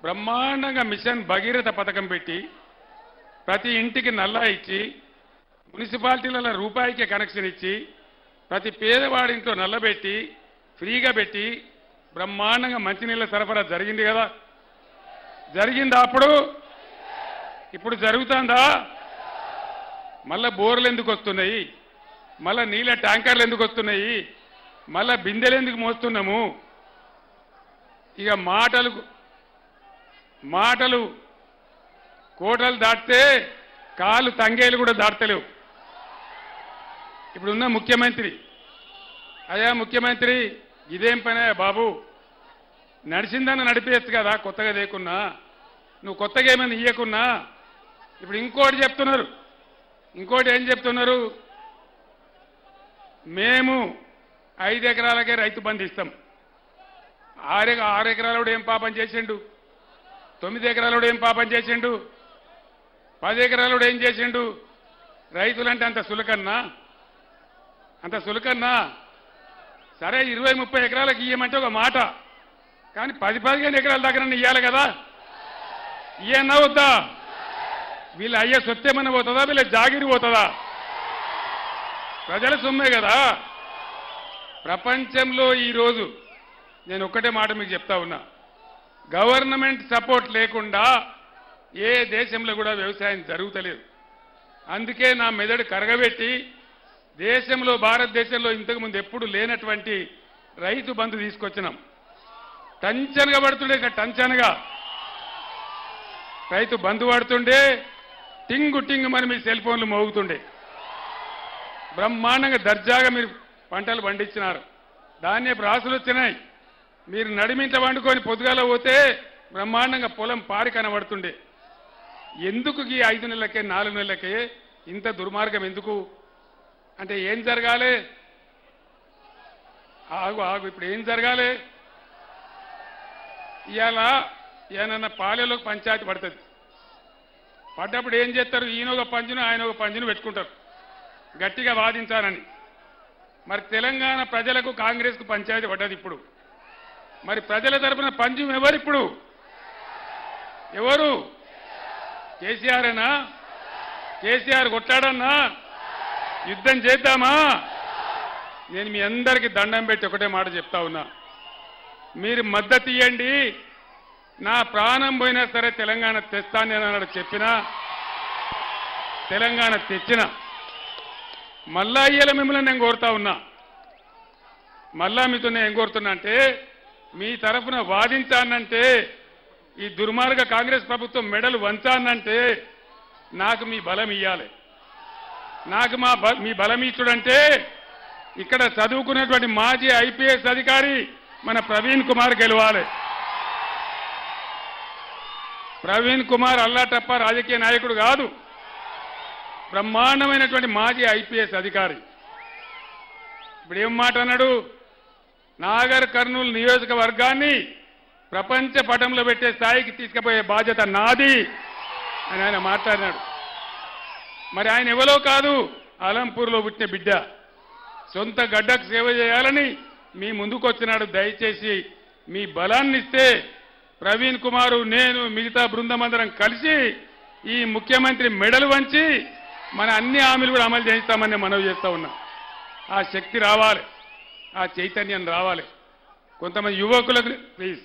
బ్రహ్మాండంగా మిషన్ భగీరథ పథకం పెట్టి ప్రతి ఇంటికి నల్లా ఇచ్చి మున్సిపాలిటీలలో రూపాయికి కనెక్షన్ ఇచ్చి ప్రతి పేదవాడింట్లో నల్లబెట్టి ఫ్రీగా పెట్టి బ్రహ్మాండంగా మంచినీళ్ళ సరఫరా జరిగింది కదా. జరిగిందా? అప్పుడు ఇప్పుడు జరుగుతుందా? మళ్ళా బోర్లు ఎందుకు వస్తున్నాయి? మళ్ళా నీళ్ళ ట్యాంకర్లు ఎందుకు వస్తున్నాయి? మళ్ళా బిందెలు ఎందుకు మోస్తున్నాము? ఇక మాటలు కోటలు దాటితే కాలు తంగేలు కూడా దాటలేవు. ఇప్పుడున్న ముఖ్యమంత్రి, అయ్యా ముఖ్యమంత్రి ఇదేం పనే బాబు, నడిచిందన్న నడిపేయచ్చు కదా కొత్తగా లేకున్నా, నువ్వు కొత్తగా ఏమైనా ఇయ్యకున్నా. ఇప్పుడు ఇంకోటి చెప్తున్నారు, ఇంకోటి ఏం చెప్తున్నారు, మేము 5 ఎకరాలకే రైతు బంధు ఇస్తాం. 6 ఎకరాలు ఏం పాపం చేసిండు? 9 ఎకరాలు ఏం పాపం చేసిండు? 10 ఎకరాలు ఏం చేసిండు? రైతులంటే అంత సులకన్నా? అంత సులకన్నా? సరే 20-30 ఎకరాలకు ఇయ్యమంటే ఒక మాట, కానీ 10-15 ఎకరాల దగ్గర ఇయ్యాలి కదా. ఇయ్యన్నా వద్దా? వీళ్ళ అయ్యే సొత్తేమన్నా పోతుందా? వీళ్ళ జాగిరి పోతుందా? ప్రజల సొమ్మే కదా. ప్రపంచంలో ఈరోజు నేను ఒక్కటే మాట మీకు చెప్తా ఉన్నా, గవర్నమెంట్ సపోర్ట్ లేకుండా ఏ దేశంలో కూడా వ్యవసాయం జరుగుతలేదు. అందుకే నా మెదడు కరగబెట్టి దేశంలో, భారతదేశంలో ఇంతకుముందు ఎప్పుడు లేనటువంటి రైతు బంధు తీసుకొచ్చినాం. టంచనగా పడుతుండే, టంచనగా రైతు బంధు పడుతుండే, టింగు టింగు మరి మీ సెల్ ఫోన్లు మోగుతుండే. బ్రహ్మాండంగా దర్జాగా మీరు పంటలు పండించినారు. ధాన్యపు రాసులు వచ్చినాయి. మీరు నడిమింట వండుకొని పొద్దుగాల పోతే బ్రహ్మాండంగా పొలం పారి కనబడుతుండే. ఎందుకు ఈ 5 నెలలకే 4 నెలలకే ఇంత దుర్మార్గం ఎందుకు? అంటే ఏం జరగాలి? ఆగు ఇప్పుడు ఏం జరగాలి? ఇవాళ ఏమన్నా పాలెలోకి పంచాయతీ పడుతుంది. పడ్డప్పుడు ఏం చేస్తారు? ఈయన ఒక పంచును ఆయన ఒక పంచును పెట్టుకుంటారు గట్టిగా వాదించాలని. మరి తెలంగాణ ప్రజలకు కాంగ్రెస్కు పంచాయతీ పడ్డది. ఇప్పుడు మరి ప్రజల తరఫున పంచం ఎవరు? ఇప్పుడు ఎవరు? కేసీఆరేనా? కేసీఆర్ కొట్టాడన్నా? యుద్ధం చేద్దామా? నేను మీ అందరికీ దండం పెట్టి ఒకటే మాట చెప్తా ఉన్నా, మీరు మద్దతు ఇవ్వండి. నా ప్రాణం పోయినా సరే తెలంగాణ తెస్తాను అన్నాడు. చెప్పినా తెలంగాణ తెచ్చిన మళ్ళా ఇయ్యాల మిమ్మల్ని నేను కోరుతా ఉన్నా. మళ్ళా మీతో నేను ఏం కోరుతున్నా అంటే, మీ తరఫున వాదించానంటే, ఈ దుర్మార్గ కాంగ్రెస్ ప్రభుత్వం మెడలు వంచానంటే నాకు మీ బలం ఇయ్యాలి. నాకు మీ బలం ఇచ్చుడంటే ఇక్కడ చదువుకున్నటువంటి మాజీ ఐపీఎస్ అధికారి మన ప్రవీణ్ కుమార్ గెలవాలి. ప్రవీణ్ కుమార్ అల్లాటప్ప రాజకీయ నాయకుడు కాదు, బ్రహ్మాండమైనటువంటి మాజీ ఐపీఎస్ అధికారి. ఇప్పుడు ఏం మాట అన్నాడు? నాగర్ కర్నూలు నియోజకవర్గాన్ని ప్రపంచ పటంలో పెట్టే స్థాయికి తీసుకుపోయే బాధ్యత నాది అని ఆయన మాట్లాడినాడు. మరి ఆయన ఎవరో కాదు, అలంపూర్లో పుట్టిన బిడ్డ. సొంత గడ్డకు సేవ చేయాలని మీ ముందుకు వచ్చినాడు. దయచేసి మీ బలాన్ని ఇస్తే ప్రవీణ్ కుమారు, నేను, మిగతా బృందం అందరం కలిసి ఈ ముఖ్యమంత్రి మెడలు వంచి మన అన్ని హామీలు కూడా అమలు చేయిస్తామని మనవి చేస్తా ఉన్నా. ఆ శక్తి రావాలి, ఆ చైతన్యం రావాలి. కొంతమంది యువకులకు ప్లీజ్